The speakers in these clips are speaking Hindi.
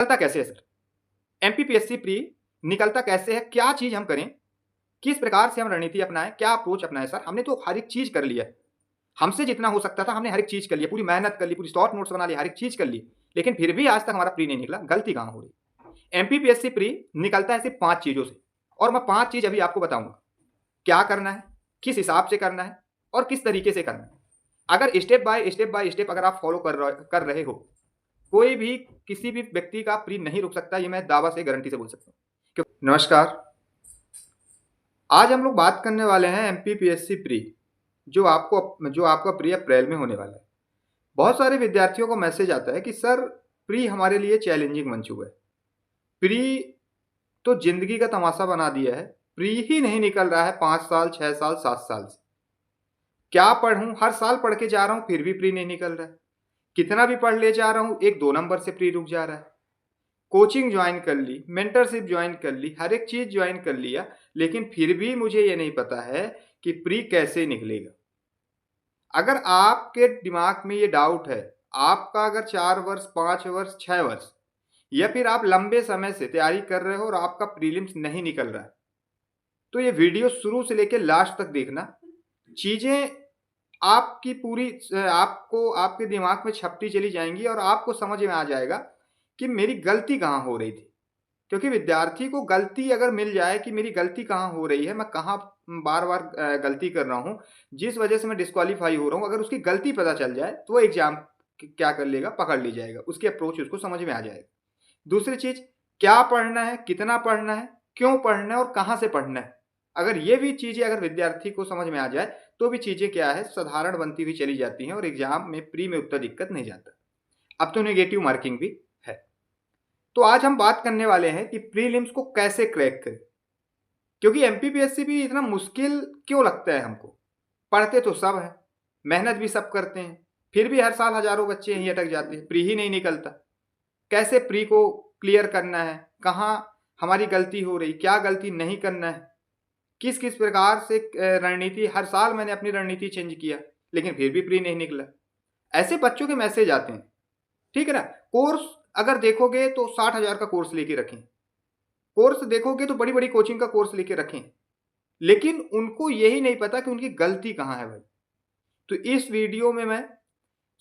निकलता कैसे है सर? एमपीपीएससी प्री निकलता कैसे है? क्या चीज़ हम करें? किस प्रकार से हम रणनीति अपनाएँ? क्या अप्रोच अपनाएँ सर? हमने तो हर एक चीज़ कर लिया है। हमसे जितना हो सकता था हमने हर एक चीज़ कर लिया, पूरी मेहनत कर ली, पूरी शॉर्ट नोट्स बना लिए, हर एक चीज़ कर ली। लेकिन फिर भी आज तक हमारा प्री नहीं निकला। गलती कहाँ हो रही? एमपीपीएससी प्री निकलता है सिर्फ़ 5 चीज़ों से और मैं 5 चीज़ अभी आपको बताऊँगा। क्या करना है? किस हिसाब से करना है? और किस तरीके से करना है? अगर बाय स्टेप अगर आप फॉलो कर रहे हो, कोई भी किसी भी व्यक्ति का प्री नहीं रुक सकता, ये मैं दावा से गारंटी से बोल सकता हूँ। नमस्कार, आज हम लोग बात करने वाले हैं एमपीपीएससी प्री जो आपका प्री अप्रैल में होने वाला है। बहुत सारे विद्यार्थियों को मैसेज आता है कि सर प्री हमारे लिए चैलेंजिंग बन चुका है। प्री तो ज़िंदगी का तमाशा बना दिया है। प्री ही नहीं निकल रहा है 5 साल, 6 साल, 7 साल से। क्या पढ़ूँ? हर साल पढ़ के जा रहा हूँ फिर भी प्री नहीं निकल रहा है। कितना भी पढ़ ले जा रहा हूँ 1-2 नंबर से प्री रुक जा रहा है। कोचिंग ज्वाइन कर ली, मेंटरशिप ज्वाइन कर ली, हर एक चीज़ ज्वाइन कर लिया, लेकिन फिर भी मुझे ये नहीं पता है कि प्री कैसे निकलेगा। अगर आपके दिमाग में ये डाउट है, आपका अगर 4 वर्ष, 5 वर्ष, 6 वर्ष या फिर आप लंबे समय से तैयारी कर रहे हो और आपका प्रीलिम्स नहीं निकल रहा है, तो ये वीडियो शुरू से लेके लास्ट तक देखना। चीज़ें आपकी पूरी आपको आपके दिमाग में छपती चली जाएँगी और आपको समझ में आ जाएगा कि मेरी गलती कहाँ हो रही थी। क्योंकि विद्यार्थी को गलती अगर मिल जाए कि मेरी गलती कहाँ हो रही है, मैं कहाँ बार-बार गलती कर रहा हूँ, जिस वजह से मैं डिस्क्वालीफाई हो रहा हूँ, अगर उसकी गलती पता चल जाए, तो वो एग्ज़ाम क्या कर लेगा, पकड़ ली जाएगा। उसकी अप्रोच उसको समझ में आ जाएगा। दूसरी चीज़, क्या पढ़ना है, कितना पढ़ना है, क्यों पढ़ना है और कहाँ से पढ़ना है। अगर ये भी चीज़ें अगर विद्यार्थी को समझ में आ जाए, तो भी चीज़ें क्या है, साधारण बनती हुई चली जाती हैं और एग्ज़ाम में प्री में उतना दिक्कत नहीं जाता। अब तो नेगेटिव मार्किंग भी है। तो आज हम बात करने वाले हैं कि प्रीलिम्स को कैसे क्रैक करें। क्योंकि एमपीपीएससी भी इतना मुश्किल क्यों लगता है हमको? पढ़ते तो सब हैं, मेहनत भी सब करते हैं, फिर भी हर साल हज़ारों बच्चे यहीं अटक जाते हैं, प्री ही नहीं निकलता। कैसे प्री को क्लियर करना है? कहाँ हमारी गलती हो रही? क्या गलती नहीं करना है? किस-किस प्रकार से रणनीति हर साल मैंने अपनी रणनीति चेंज किया, लेकिन फिर भी प्री नहीं निकला। ऐसे बच्चों के मैसेज आते हैं, ठीक है ना? कोर्स अगर देखोगे तो 60,000 का कोर्स लेके रखें। कोर्स देखोगे तो बड़ी-बड़ी कोचिंग का कोर्स लेके रखें। लेकिन उनको यही नहीं पता कि उनकी गलती कहाँ है भाई। तो इस वीडियो में मैं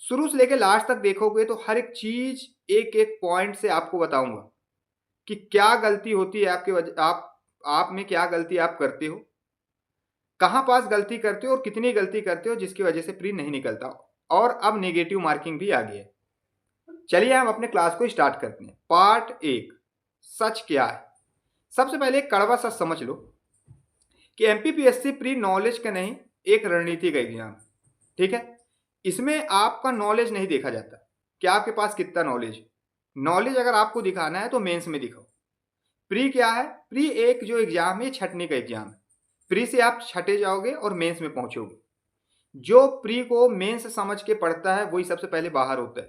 शुरू से लेके लास्ट तक देखोगे तो हर एक चीज़ एक-एक पॉइंट से आपको बताऊँगा कि क्या गलती होती है आपके आप में क्या गलती आप करते हो? कहाँ पास गलती करते हो और कितनी गलती करते हो जिसकी वजह से प्री नहीं निकलता? और अब नेगेटिव मार्किंग भी आ गई है। चलिए हम अपने क्लास को स्टार्ट करते हैं। पार्ट 1 सच क्या है? सबसे पहले एक कड़वा सच समझ लो कि एमपीपीएससी प्री नॉलेज का नहीं, एक रणनीति का एग्जाम, ठीक है? इसमें आपका नॉलेज नहीं देखा जाता कि आपके पास कितना नॉलेज है। नॉलेज अगर आपको दिखाना है तो मेंस में दिखाओ। प्री क्या है? प्री एक जो एग्जाम है, ये छँटने का एग्जाम है। प्री से आप छँटे जाओगे और मेंस में पहुँचोगे। जो प्री को मेंस समझ के पढ़ता है वही सबसे पहले बाहर होता है।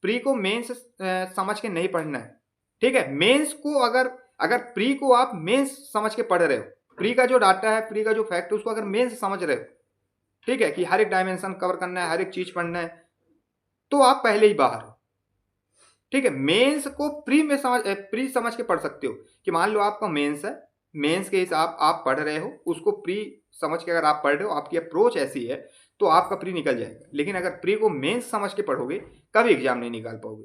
प्री को मेंस समझ के नहीं पढ़ना है, ठीक है? मेंस को अगर अगर प्री को आप मेंस समझ के पढ़ रहे हो, प्री का जो डाटा है, प्री का जो फैक्ट है, उसको अगर मेंस समझ रहे हो, ठीक है? कि हर एक डायमेंशन कवर करना है, हर एक चीज़ पढ़ना है, तो आप पहले ही बाहर हो, ठीक है? मेंस को प्री समझ के पढ़ सकते हो कि मान लो आपका मेंस है, मेंस के हिसाब आप पढ़ रहे हो, उसको प्री समझ के अगर आप पढ़ रहे हो, आपकी अप्रोच ऐसी है, तो आपका प्री निकल जाएगा। लेकिन अगर प्री को मेंस समझ के पढ़ोगे, कभी एग्जाम नहीं निकाल पाओगे।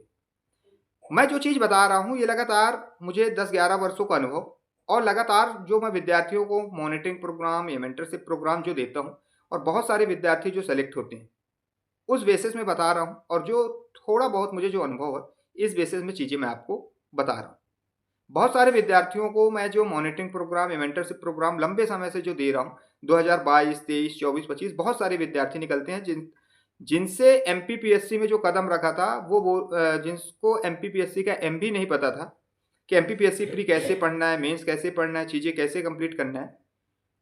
मैं जो चीज़ बता रहा हूँ ये लगातार मुझे 10-11 वर्षों का अनुभव और लगातार जो मैं विद्यार्थियों को मॉनिटरिंग प्रोग्राम या मेंटरशिप प्रोग्राम जो देता हूँ और बहुत सारे विद्यार्थी जो सेलेक्ट होते हैं, उस बेसिस में बता रहा हूँ और जो थोड़ा बहुत मुझे जो अनुभव है, इस बेसिस में चीज़ें मैं आपको बता रहा हूँ। बहुत सारे विद्यार्थियों को मैं जो मॉनिटरिंग प्रोग्राम या मेंटरशिप प्रोग्राम लंबे समय से जो दे रहा हूँ, 2022, 23, 24, 25 बहुत सारे विद्यार्थी निकलते हैं जिनसे एमपीपीएससी में जो कदम रखा था जिसको एमपीपीएससी का एम भी नहीं पता था कि एमपीपीएससी प्री कैसे पढ़ना है, मेंस कैसे पढ़ना है, चीज़ें कैसे कंप्लीट करना है,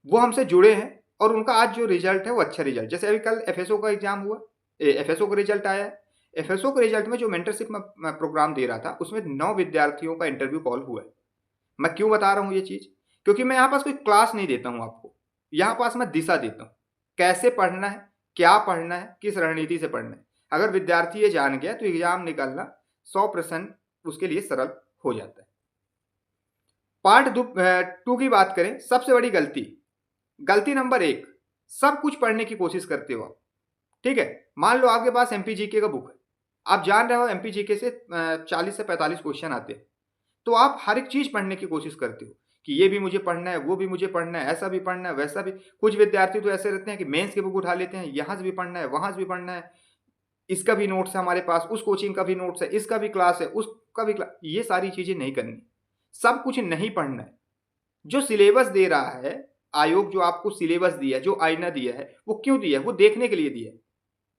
वो हमसे जुड़े हैं और उनका आज जो रिजल्ट है वो अच्छा रिजल्ट। जैसे अभी कल एफएसओ का एग्जाम हुआ, एफएसओ का रिजल्ट आया है। एफएसओ के रिजल्ट में जो मेंटरशिप में प्रोग्राम दे रहा था उसमें 9 विद्यार्थियों का इंटरव्यू कॉल हुआ है। मैं क्यों बता रहा हूँ ये चीज़? क्योंकि मैं यहाँ पास कोई क्लास नहीं देता हूँ आपको, यहाँ पास मैं दिशा देता हूँ। कैसे पढ़ना है, क्या पढ़ना है, किस रणनीति से पढ़ना है। अगर विद्यार्थी ये जान गया तो एग्ज़ाम निकालना 100% उसके लिए सरल हो जाता है। पार्ट 2 की बात करें, सबसे बड़ी गलती नंबर 1, सब कुछ पढ़ने की कोशिश करते हो आप। ठीक है, मान लो आपके पास एमपी जीके का बुक है, आप जान रहे हो एमपी जीके से 40 से 45 क्वेश्चन आते हैं, तो आप हर एक चीज पढ़ने की कोशिश करते हो कि ये भी मुझे पढ़ना है, वो भी मुझे पढ़ना है, ऐसा भी पढ़ना है, वैसा भी। कुछ विद्यार्थी तो ऐसे रहते हैं कि मेंस की बुक उठा लेते हैं, यहाँ से भी पढ़ना है, वहां से भी पढ़ना है, इसका भी नोट्स है हमारे पास, उस कोचिंग का भी नोट्स है, इसका भी क्लास है, उसका भी क्लास। ये सारी चीजें नहीं करनी, सब कुछ नहीं पढ़ना है। जो सिलेबस दे रहा है आयोग, जो आपको सिलेबस दिया है, जो आईना दिया है, वो क्यों दिया है? वो देखने के लिए दिया है।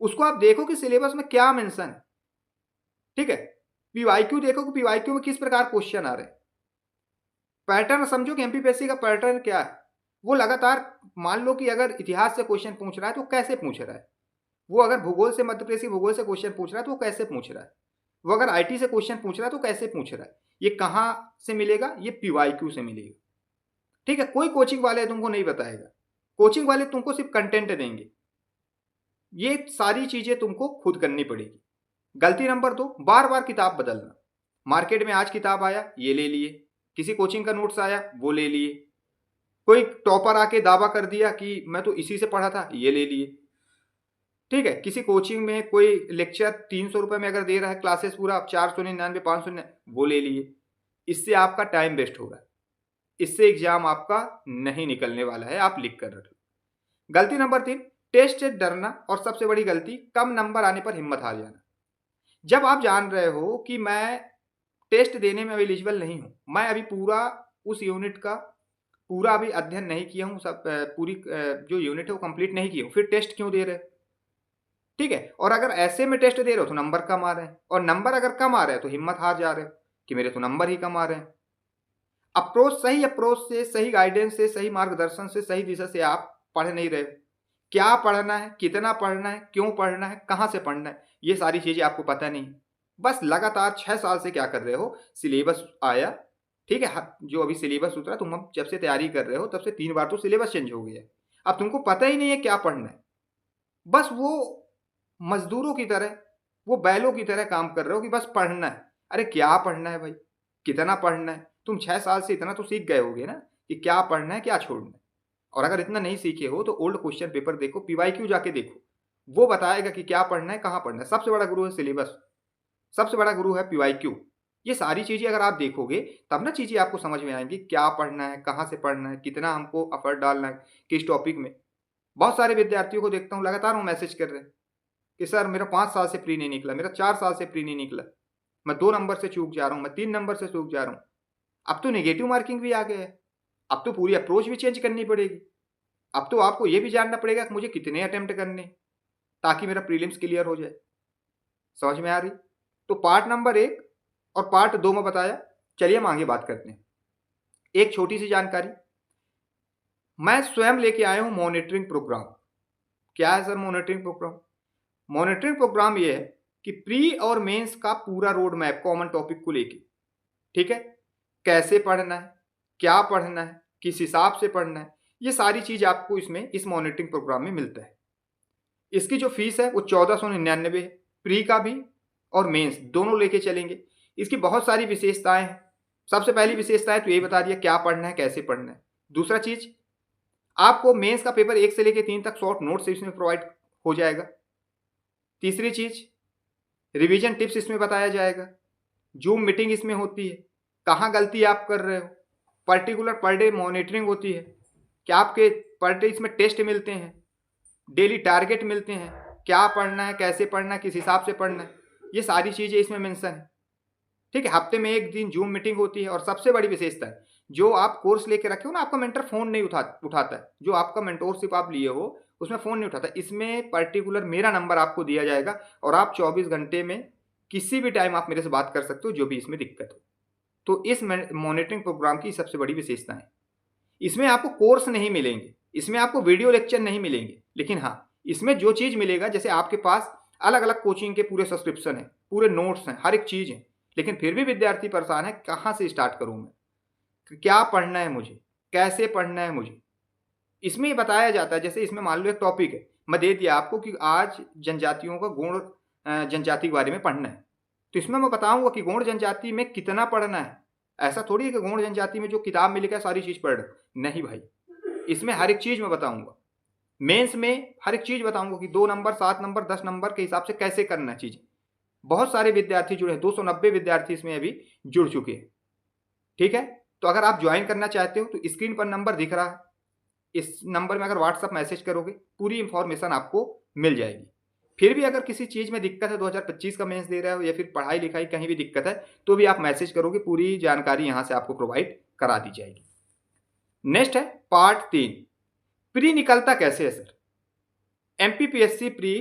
उसको आप देखो कि सिलेबस में क्या मेंशन है। ठीक है, पीवाईक्यू देखो कि पीवाईक्यू में किस प्रकार क्वेश्चन आ रहे हैं। पैटर्न समझो कि एमपीपीएससी का पैटर्न क्या है। वो लगातार, मान लो कि अगर इतिहास से क्वेश्चन पूछ रहा है तो कैसे पूछ रहा है, वो अगर भूगोल से, मध्य प्रदेश की भूगोल से क्वेश्चन पूछ रहा है तो वो कैसे पूछ रहा है, वो अगर आईटी से क्वेश्चन पूछ रहा है तो कैसे पूछ रहा है। ये कहाँ से मिलेगा? ये पीवाईक्यू से मिलेगा। ठीक है, कोई कोचिंग वाले तुमको नहीं बताएगा, कोचिंग वाले तुमको सिर्फ कंटेंट देंगे। ये सारी चीजें तुमको खुद करनी पड़ेगी। गलती नंबर 2, बार बार किताब बदलना। मार्केट में आज किताब आया, ये ले लिए, किसी कोचिंग का नोट्स आया, वो ले लिए, कोई टॉपर आके दावा कर दिया कि मैं तो इसी से पढ़ा था, ये ले लिए। ठीक है, किसी कोचिंग में कोई लेक्चर 300 रुपए में अगर दे रहा है क्लासेस पूरा, 499, 500, वो ले लिए। इससे आपका टाइम वेस्ट हो रहा है, इससे एग्जाम आपका नहीं निकलने वाला है, आप लिख कर रखो। गलती नंबर 3, टेस्ट से डरना, और सबसे बड़ी गलती, कम नंबर आने पर हिम्मत हार जाना। जब आप जान रहे हो कि मैं टेस्ट देने में एलिजिबल नहीं हूं, मैं अभी पूरा उस यूनिट का पूरा अभी अध्ययन नहीं किया हूं, सब पूरी जो यूनिट है वो कंप्लीट नहीं किया हूं, फिर टेस्ट क्यों दे रहे हो? ठीक है, और अगर ऐसे में टेस्ट दे रहे हो तो नंबर कम आ रहे हैं, और नंबर अगर कम आ रहे हैं तो हिम्मत हार जा रहे हो कि मेरे तो नंबर ही कम आ रहे हैं। सही अप्रोच से, सही गाइडेंस से, सही मार्गदर्शन से, सही दिशा से आप पढ़ नहीं रहे हो। क्या पढ़ना है, कितना पढ़ना है, क्यों पढ़ना है, कहाँ से पढ़ना है, ये सारी चीजें आपको पता नहीं। बस लगातार 6 साल से क्या कर रहे हो, सिलेबस आया, ठीक है, जो अभी सिलेबस उतरा, तुम अब जब से तैयारी कर रहे हो तब से 3 बार तो सिलेबस चेंज हो गया है। अब तुमको पता ही नहीं है क्या पढ़ना है, बस वो मजदूरों की तरह, वो बैलों की तरह काम कर रहे हो कि बस पढ़ना है। अरे क्या पढ़ना है भाई, कितना पढ़ना है? तुम 6 साल से इतना तो सीख गए होगे ना कि क्या पढ़ना है, क्या छोड़ना है। और अगर इतना नहीं सीखे हो तो ओल्ड क्वेश्चन पेपर देखो, पीवाईक्यू जाके देखो, वो बताएगा कि क्या पढ़ना है, कहाँ पढ़ना है। सबसे बड़ा गुरु है सिलेबस, सबसे बड़ा गुरु है पीवाईक्यू। ये सारी चीजें अगर आप देखोगे तब ना चीजें आपको समझ में आएंगी, क्या पढ़ना है, कहाँ से पढ़ना है, कितना हमको एफर्ट डालना है किस टॉपिक में। बहुत सारे विद्यार्थियों को देखता हूँ लगातार वो मैसेज कर रहे हैं कि सर मेरा 5 साल से प्री नहीं निकला, मेरा 4 साल से प्री नहीं निकला, मैं 2 नंबर से चूक जा रहा हूँ, मैं 3 नंबर से चूक जा रहा हूँ। अब तो नेगेटिव मार्किंग भी आ गया है, अब तो पूरी अप्रोच भी चेंज करनी पड़ेगी। अब तो आपको ये भी जानना पड़ेगा कि मुझे कितने अटेम्प्ट करने ताकि मेरा प्रीलिम्स क्लियर हो जाए। समझ में आ रही? तो पार्ट नंबर 1 और पार्ट 2 में बताया। चलिए हम आगे बात करते हैं। एक छोटी सी जानकारी, मैं स्वयं लेके आया हूं मॉनिटरिंग प्रोग्राम। क्या है sir monitoring program? Monitoring program ये है कि प्री और मेंस का पूरा रोड मैप कॉमन टॉपिक को लेके, ठीक है, कैसे पढ़ना है, क्या पढ़ना है, किस हिसाब से पढ़ना है, ये सारी चीज आपको इसमें इस मॉनिटरिंग प्रोग्राम में मिलता है। इसकी जो फीस है वो 1499 है, प्री का भी और मेंस दोनों लेके चलेंगे। इसकी बहुत सारी विशेषताएं हैं। सबसे पहली विशेषता है तो ये बता दिया क्या पढ़ना है, कैसे पढ़ना है। दूसरा चीज, आपको मेंस का पेपर 1 से लेकर 3 तक शॉर्ट नोट्स इसमें प्रोवाइड हो जाएगा। तीसरी चीज, रिवीजन टिप्स इसमें बताया जाएगा। जूम मीटिंग इसमें होती है, कहाँ गलती आप कर रहे हो, पर्टिकुलर पर डे मॉनिटरिंग होती है कि आपके पर डे इसमें टेस्ट मिलते हैं, डेली टारगेट मिलते हैं, क्या पढ़ना है, कैसे पढ़ना है, किस हिसाब से पढ़ना है, ये सारी चीज़ें इसमें मेंशन है। ठीक है, हफ्ते में 1 दिन जूम मीटिंग होती है। और सबसे बड़ी विशेषता है, जो आप कोर्स लेके रखे हो ना, आपका मेंटर फोन नहीं उठाता है। जो आपका मेंटोरशिप आप लिए हो उसमें फोन नहीं उठाता। इसमें पर्टिकुलर मेरा नंबर आपको दिया जाएगा और आप 24 घंटे में किसी भी टाइम आप मेरे से बात कर सकते हो, जो भी इसमें दिक्कत हो। तो इस मॉनिटरिंग प्रोग्राम की सबसे बड़ी विशेषता है, इसमें आपको कोर्स नहीं मिलेंगे, इसमें आपको वीडियो लेक्चर नहीं मिलेंगे, लेकिन हाँ इसमें जो चीज़ मिलेगा, जैसे आपके पास अलग अलग कोचिंग के पूरे सब्सक्रिप्शन है, पूरे नोट्स हैं, हर एक चीज़ है, लेकिन फिर भी विद्यार्थी परेशान है कहाँ से स्टार्ट करूँ मैं, क्या पढ़ना है मुझे, कैसे पढ़ना है मुझे। इसमें ये बताया जाता है, जैसे इसमें मान लो एक टॉपिक है, मैं दे दिया आपको कि आज जनजातियों का गुण जनजाति के बारे में पढ़ना है, तो इसमें मैं बताऊंगा कि गौड़ जनजाति में कितना पढ़ना है। ऐसा थोड़ी है कि गौड़ जनजाति में जो किताब में लिखा है सारी चीज पढ़, नहीं भाई, इसमें हर एक चीज मैं बताऊंगा। मेंस में हर एक चीज बताऊंगा कि 2 नंबर, 7 नंबर, 10 नंबर के हिसाब से कैसे करना चीज। बहुत सारे विद्यार्थी जुड़े हैं, 290 विद्यार्थी इसमें अभी जुड़ चुके हैं। ठीक है, तो अगर आप ज्वाइन करना चाहते हो तो स्क्रीन पर नंबर दिख रहा है, इस नंबर में अगर व्हाट्सअप मैसेज करोगे पूरी इंफॉर्मेशन आपको मिल जाएगी। फिर भी अगर किसी चीज में दिक्कत है, 2025 का मेंस दे रहे हो या फिर पढ़ाई लिखाई कहीं भी दिक्कत है, तो भी आप मैसेज करोगे, पूरी जानकारी यहां से आपको प्रोवाइड करा दी जाएगी। नेक्स्ट है पार्ट 3, प्री निकलता कैसे है सर। एमपीपीएससी प्री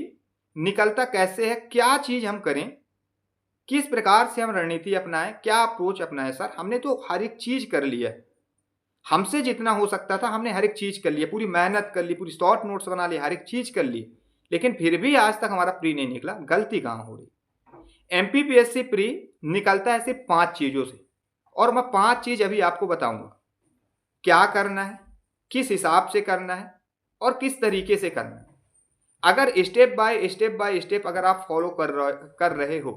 निकलता कैसे है, क्या चीज हम करें, किस प्रकार से हम रणनीति अपनाएं, क्या अप्रोच अपनाएं सर। हमने तो हर एक चीज कर लिया है, हमसे जितना हो सकता था हमने हर एक चीज कर लिया, पूरी मेहनत कर ली, पूरी शॉर्ट नोट्स बना लिए, हर एक चीज कर ली, लेकिन फिर भी आज तक हमारा प्री नहीं निकला। गलती कहां हो रही। एमपीपीएससी प्री निकलता है सिर्फ 5 चीजों से, और मैं 5 चीज अभी आपको बताऊंगा क्या करना है, किस हिसाब से करना है और किस तरीके से करना है। अगर स्टेप बाय स्टेप अगर आप फॉलो कर रहे हो,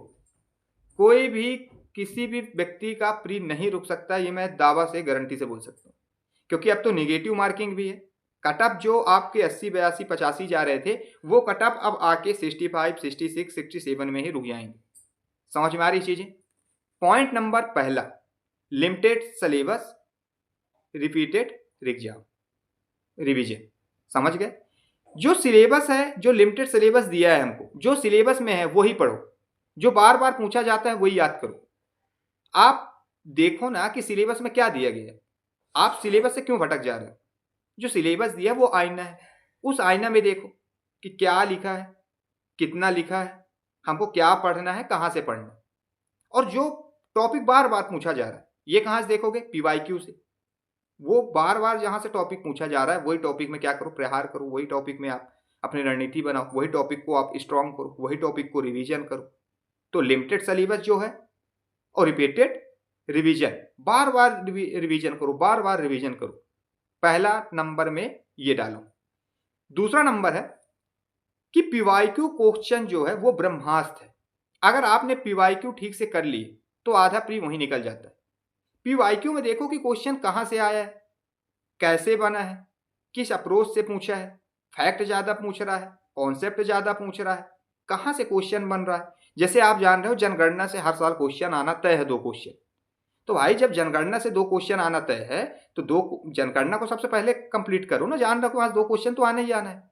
कोई भी किसी भी व्यक्ति का प्री नहीं रुक सकता, ये मैं दावा से गारंटी से बोल सकता हूँ। क्योंकि अब तो निगेटिव मार्किंग भी है। कटअप जो आपके 80, 82, 85 जा रहे थे, वो कटअप अब आके 65, 66, 67 में ही रुक जाएंगे। समझ में आ रही चीजें। पॉइंट नंबर पहला, limited syllabus, repeated exam, revision. समझ गए। जो सिलेबस है, जो लिमिटेड सिलेबस दिया है हमको, जो सिलेबस में है वही पढ़ो, जो बार बार पूछा जाता है वही याद करो। आप देखो ना कि सिलेबस में क्या दिया गया है, आप सिलेबस से क्यों भटक जा रहे हो। जो सिलेबस दिया है वो आईना है, उस आईना में देखो कि क्या लिखा है, कितना लिखा है, हमको क्या पढ़ना है, कहां से पढ़ना है। और जो टॉपिक बार बार पूछा जा रहा है, ये कहां से देखोगे, पीवाईक्यू से। वो बार बार जहां से टॉपिक पूछा जा रहा है वही टॉपिक में क्या करो, प्रहार करो, वही टॉपिक में आप अपनी रणनीति बनाओ, वही टॉपिक को आप स्ट्रांग करो, वही टॉपिक को रिवीजन करो। तो लिमिटेड सिलेबस जो है और रिपीटेड रिवीजन, बार बार रिवीजन करो, बार बार रिवीजन करो। पहला नंबर में ये डालो। दूसरा नंबर है कि पीवाईक्यू क्वेश्चन जो है वो ब्रह्मास्त्र है। अगर आपने पीवाईक्यू ठीक से कर लिए तो आधा प्री वहीं निकल जाता है। पीवाईक्यू में देखो कि क्वेश्चन कहां से आया है, कैसे बना है, किस अप्रोच से पूछा है, फैक्ट ज्यादा पूछ रहा है, कॉन्सेप्ट ज्यादा पूछ रहा है, कहां से क्वेश्चन बन रहा है। जैसे आप जान रहे हो जनगणना से हर साल क्वेश्चन आना तय है, 2 क्वेश्चन। तो भाई जब जनगणना से 2 क्वेश्चन आना तय है तो 2 जनगणना को सबसे पहले कंप्लीट करो ना, जान रखो आज 2 क्वेश्चन तो आने ही आना है।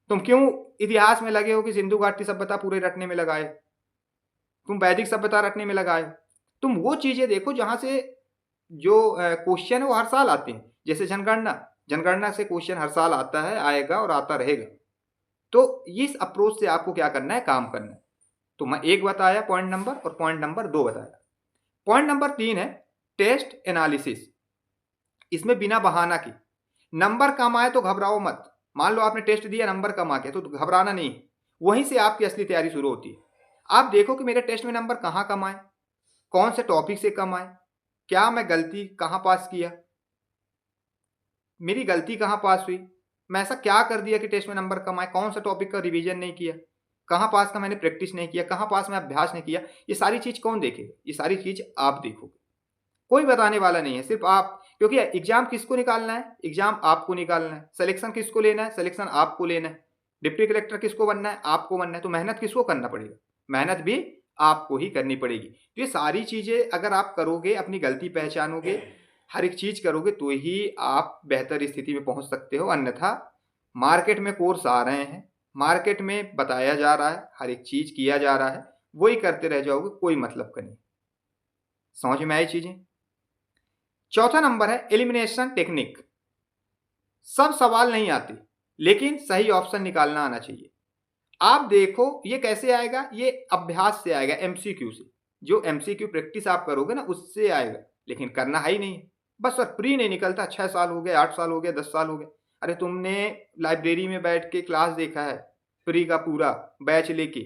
तुम क्यों इतिहास में लगे हो कि सिंधु घाटी सभ्यता पूरे रटने में लगाए, तुम वैदिक सभ्यता रटने में लगाए। तुम वो चीजें देखो जहां से जो क्वेश्चन है वो हर साल आते हैं। जैसे जनगणना से क्वेश्चन हर साल आता है, आएगा और आता रहेगा। तो इस अप्रोच से आपको क्या करना है, काम करना है। तो मैं एक बताया पॉइंट नंबर, और पॉइंट नंबर 2 बताया। पॉइंट नंबर 3 है टेस्ट एनालिसिस। इसमें बिना बहाना की, नंबर कम आए तो घबराओ मत। मान लो आपने टेस्ट दिया, नंबर कम आ गया तो घबराना नहीं, वहीं से आपकी असली तैयारी शुरू होती है। आप देखो कि मेरे टेस्ट में नंबर कहाँ कम आए, कौन से टॉपिक से कम आए, क्या मैं गलती कहाँ पास किया, मेरी गलती कहाँ पास हुई, मैं ऐसा क्या कर दिया कि टेस्ट में नंबर कम आए, कौन सा टॉपिक का रिवीजन नहीं किया, कहाँ पास का मैंने प्रैक्टिस नहीं किया, कहाँ पास में अभ्यास नहीं किया। ये सारी चीज कौन देखेगा, ये सारी चीज आप देखोगे, कोई बताने वाला नहीं है, सिर्फ आप। क्योंकि एग्जाम किसको निकालना है, एग्जाम आपको निकालना है। सिलेक्शन किसको लेना है, सिलेक्शन आपको लेना है। डिप्टी कलेक्टर किसको बनना है, आपको बनना है। तो मेहनत किसको करना पड़ेगा, मेहनत भी आपको ही करनी पड़ेगी। तो ये सारी चीजें अगर आप करोगे, अपनी गलती पहचानोगे, हर एक चीज करोगे, तो ही आप बेहतर स्थिति में पहुंच सकते हो। अन्यथा मार्केट में कोर्स आ रहे हैं, मार्केट में बताया जा रहा है, हर एक चीज किया जा रहा है, वही करते रह जाओगे, कोई मतलब का नहीं। समझ में आई चीजें। चौथा नंबर है एलिमिनेशन टेक्निक। सब सवाल नहीं आते, लेकिन सही ऑप्शन निकालना आना चाहिए। आप देखो ये कैसे आएगा, ये अभ्यास से आएगा, एमसीक्यू से। जो एमसीक्यू प्रैक्टिस आप करोगे ना, उससे आएगा, लेकिन करना है ही नहीं। बस सर प्री नहीं निकलता, 6 साल हो गए, 8 साल हो गए, 10 साल हो गए। अरे तुमने लाइब्रेरी में बैठ के क्लास देखा है, प्री का पूरा बैच लेके,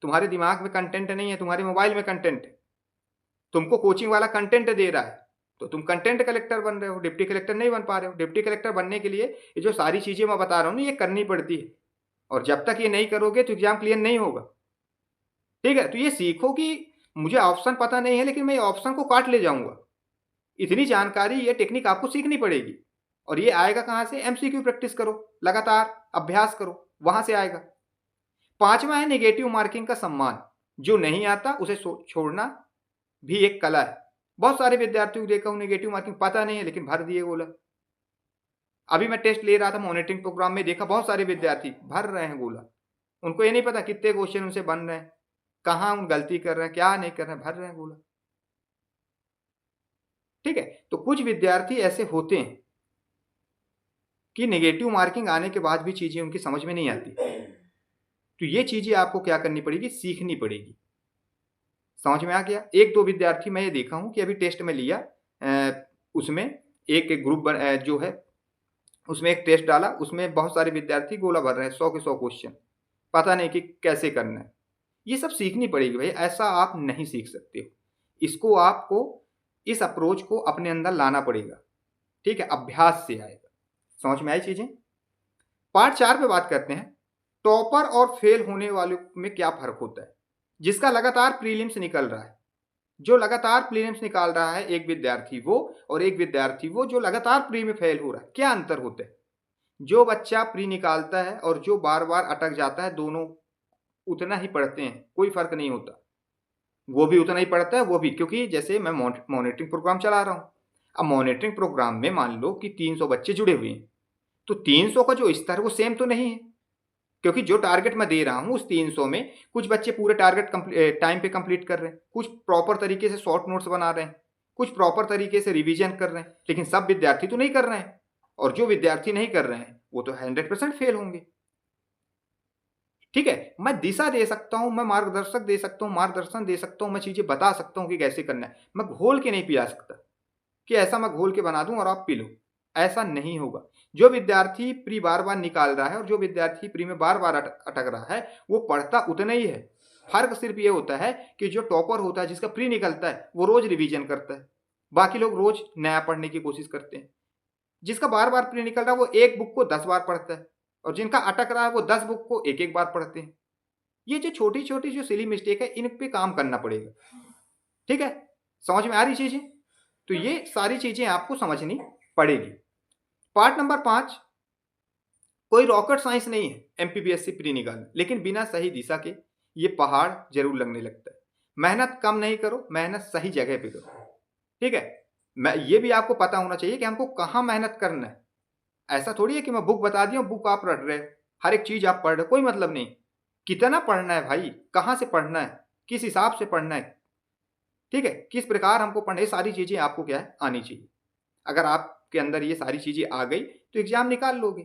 तुम्हारे दिमाग में कंटेंट नहीं है, तुम्हारे मोबाइल में कंटेंट है। तुमको कोचिंग वाला कंटेंट दे रहा है, तो तुम कंटेंट कलेक्टर बन रहे हो, डिप्टी कलेक्टर नहीं बन पा रहे हो। डिप्टी कलेक्टर बनने के लिए ये जो सारी चीजें मैं बता रहा हूँ ना, ये करनी पड़ती है। और जब तक ये नहीं करोगे तो एग्जाम क्लियर नहीं होगा। ठीक है, तो ये सीखो कि मुझे ऑप्शन पता नहीं है लेकिन मैं ऑप्शन को काट ले जाऊंगा। इतनी जानकारी, ये टेक्निक आपको सीखनी पड़ेगी। और ये आएगा कहाँ से? एमसीक्यू प्रैक्टिस करो, लगातार अभ्यास करो, वहां से आएगा। पांचवा है नेगेटिव मार्किंग का सम्मान। जो नहीं आता उसे छोड़ना भी एक कला है। बहुत सारे विद्यार्थियों को देखा हूं, नेगेटिव मार्किंग पता नहीं है लेकिन भर दिए गोला। अभी मैं टेस्ट ले रहा था मॉनिटरिंग प्रोग्राम में, देखा बहुत सारे विद्यार्थी भर रहे हैं गोला। उनको ये नहीं पता कितने क्वेश्चन उनसे बन रहे हैं, कहाँ उन गलती कर रहे हैं, क्या नहीं कर रहे हैं, भर रहे हैं गोला। ठीक है, तो कुछ विद्यार्थी ऐसे होते हैं कि नेगेटिव मार्किंग आने के बाद भी चीजें उनकी समझ में नहीं आती। तो ये चीजें आपको क्या करनी पड़ेगी? सीखनी पड़ेगी। समझ में आ गया? एक दो विद्यार्थी मैं ये देखा हूं कि अभी टेस्ट में लिया, उसमें एक ग्रुप जो है उसमें एक टेस्ट डाला, उसमें बहुत सारे विद्यार्थी गोला भर रहे हैं, 100 के 100 क्वेश्चन, पता नहीं कि कैसे करना है। ये सब सीखनी पड़ेगी भाई, ऐसा आप नहीं सीख सकते हो। इसको आपको, इस अप्रोच को अपने अंदर लाना पड़ेगा। ठीक है, अभ्यास से आएगा। समझ में आई चीजें? पार्ट 4 पे बात करते हैं, टॉपर और फेल होने वालों में क्या फर्क होता है। जिसका लगातार प्रीलिम्स निकल रहा है, जो लगातार प्रीलिम्स निकाल रहा है, एक विद्यार्थी वो और एक विद्यार्थी वो जो लगातार प्री में फेल हो रहा है, क्या अंतर होता है? जो बच्चा प्री निकालता है और जो बार बार अटक जाता है, दोनों उतना ही पढ़ते हैं, कोई फर्क नहीं होता। वो भी उतना ही पढ़ता है, वो भी, क्योंकि जैसे मैं मॉनिटरिंग प्रोग्राम चला रहा हूं। अब मॉनिटरिंग प्रोग्राम में मान लो कि 300 बच्चे जुड़े हुए हैं, तो 300 का जो स्तर है वो सेम तो नहीं है, क्योंकि जो टारगेट मैं दे रहा हूं उस 300 में कुछ बच्चे पूरे टारगेट टाइम पे कंप्लीट कर रहे हैं, कुछ प्रॉपर तरीके से शॉर्ट नोट्स बना रहे हैं, कुछ प्रॉपर तरीके से रिवीजन कर रहे हैं, लेकिन सब विद्यार्थी तो नहीं कर रहे हैं। और जो विद्यार्थी नहीं कर रहे हैं वो तो 100% फेल होंगे। ठीक है, मैं दिशा दे सकता हूं, मैं मार्गदर्शक दे सकता हूं, मार्गदर्शन दे सकता हूं, मैं चीजें बता सकता हूं कि कैसे करना है। मैं घोल के नहीं पिला सकता कि ऐसा मैं घोल के बना दूं और आप पी लो, ऐसा नहीं होगा। जो विद्यार्थी प्री बार बार निकाल रहा है और जो विद्यार्थी प्री में बार बार अटक रहा है, वो पढ़ता उतना ही है। फर्क सिर्फ ये होता है कि जो टॉपर होता है, जिसका प्री निकलता है, वो रोज रिवीजन करता है, बाकी लोग रोज नया पढ़ने की कोशिश करते हैं। जिसका बार बार प्री निकल रहा है वो एक बुक को 10 बार पढ़ता है, और जिनका अटक रहा है वो 10 बुक को एक एक बार पढ़ते हैं। ये जो छोटी छोटी जो सिली मिस्टेक है, इन पे काम करना पड़ेगा। ठीक है, समझ में आ रही चीजें? तो ये सारी चीजें आपको समझनी पड़ेगी। पार्ट नंबर 5, कोई रॉकेट साइंस नहीं है एमपीपीएससी प्री निकालना, लेकिन बिना सही दिशा के ये पहाड़ जरूर लगने लगता है। मेहनत कम नहीं करो, मेहनत सही जगह पे करो। ठीक है, मैं ये भी आपको पता होना चाहिए कि हमको कहाँ मेहनत करना है। ऐसा थोड़ी है कि मैं बुक बता दिया, बुक आप रट रहे, हर एक चीज आप पढ़ रहे, कोई मतलब नहीं। कितना पढ़ना है भाई, कहाँ से पढ़ना है, किस हिसाब से पढ़ना है, ठीक है, किस प्रकार हमको पढ़ना है, सारी चीजें आपको क्या है, आनी चाहिए। अगर आपके अंदर ये सारी चीजें आ गई तो एग्जाम निकाल लोगे।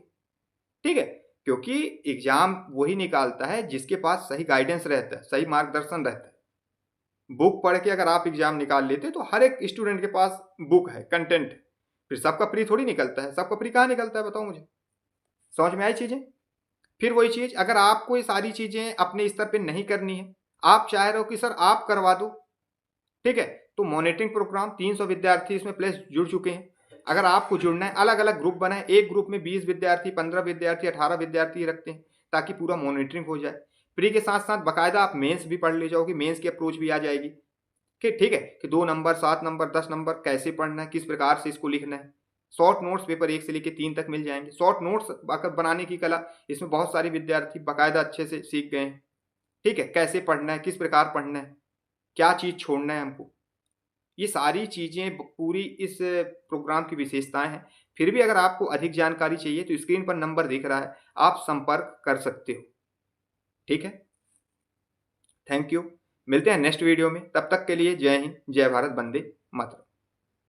ठीक है, क्योंकि एग्जाम वही निकालता है जिसके पास सही गाइडेंस रहता है, सही मार्गदर्शन रहता है। बुक पढ़ के अगर आप एग्जाम निकाल लेते तो हर एक स्टूडेंट के पास बुक है, कंटेंट है, फिर सबका प्री थोड़ी निकलता है। सबका प्री कहाँ निकलता है, बताओ मुझे? समझ में आई चीजें? फिर वही चीज, अगर आपको ये सारी चीजें अपने स्तर पे नहीं करनी है, आप चाह रहे हो कि सर आप करवा दो, ठीक है, तो मॉनिटरिंग प्रोग्राम 300 विद्यार्थी इसमें प्लस जुड़ चुके हैं। अगर आपको जुड़ना है, अलग अलग ग्रुप बनाए, एक ग्रुप में 20 विद्यार्थी, 15 विद्यार्थी, 18 विद्यार्थी रखते हैं, ताकि पूरा मॉनिटरिंग हो जाए। प्री के साथ साथ बाकायदा आप मेंस भी पढ़ ले जाओगे, मेंस की अप्रोच भी आ जाएगी कि ठीक है कि 2 नंबर, 7 नंबर, 10 नंबर कैसे पढ़ना है, किस प्रकार से इसको लिखना है। शॉर्ट नोट्स पेपर 1 से लेकर 3 तक मिल जाएंगे। शॉर्ट नोट्स बनाने की कला इसमें बहुत सारे विद्यार्थी बाकायदा अच्छे से सीख गए हैं। ठीक है, कैसे पढ़ना है, किस प्रकार पढ़ना है, क्या चीज छोड़ना है हमको, ये सारी चीजें पूरी इस प्रोग्राम की विशेषताएं हैं। फिर भी अगर आपको अधिक जानकारी चाहिए तो स्क्रीन पर नंबर दिख रहा है, आप संपर्क कर सकते हो। ठीक है, थैंक यू। मिलते हैं नेक्स्ट वीडियो में, तब तक के लिए जय हिंद, जय भारत, वंदे मातरम।